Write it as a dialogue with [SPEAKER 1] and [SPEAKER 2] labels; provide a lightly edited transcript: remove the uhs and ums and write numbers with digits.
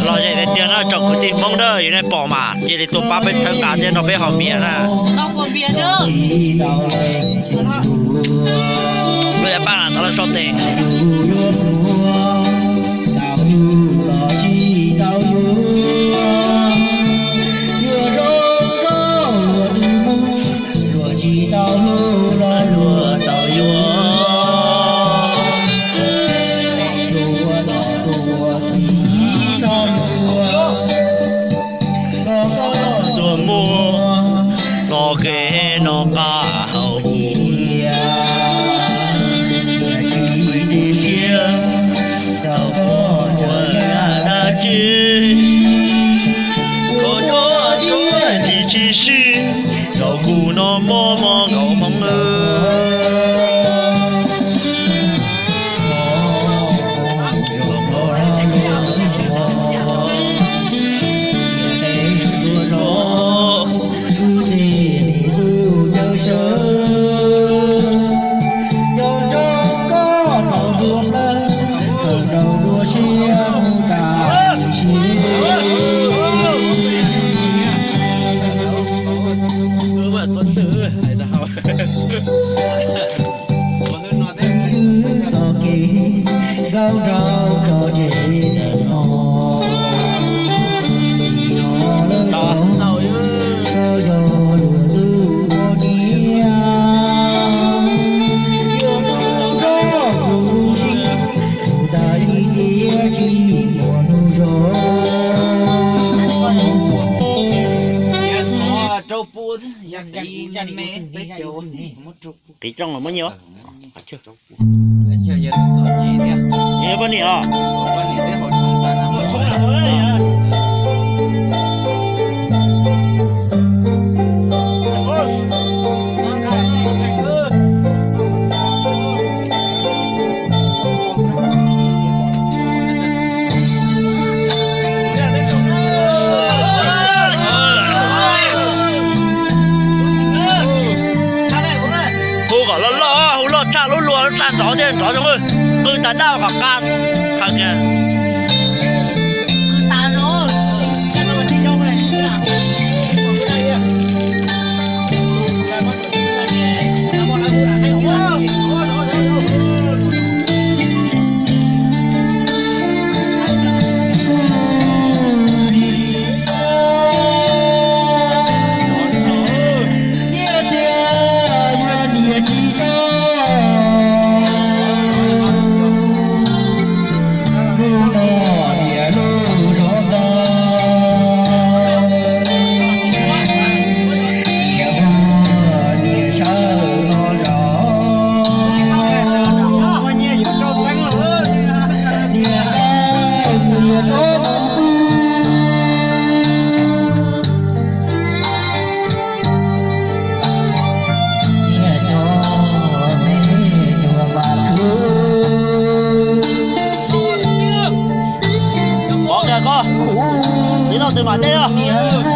[SPEAKER 1] lo vậy để tiền nó trồng cái tiền mông đó vậy này bỏ mà vậy thì tụi ba bên thân cả tiền nó bé họ miệng à
[SPEAKER 2] nó còn miệng nữa
[SPEAKER 1] bây giờ ba là nó là cho tiền nó cả hậu đâu có đã chi có nó thì chỉ xin đâu cụ nó mò mò gấu mong tí trong là bao nhiêu? Chưa.
[SPEAKER 2] chưa giờ nó gì nhỉ?
[SPEAKER 1] Nhiều bao nhiêu?
[SPEAKER 2] Bao nhiêu cái hồi chúng ta làm
[SPEAKER 1] chúng là mới cha lúa lúa cha gió thì gió trong ơi tôi ta đau cả can thằng kia ta nó cha nó đi đâu này từ ngoài đây à?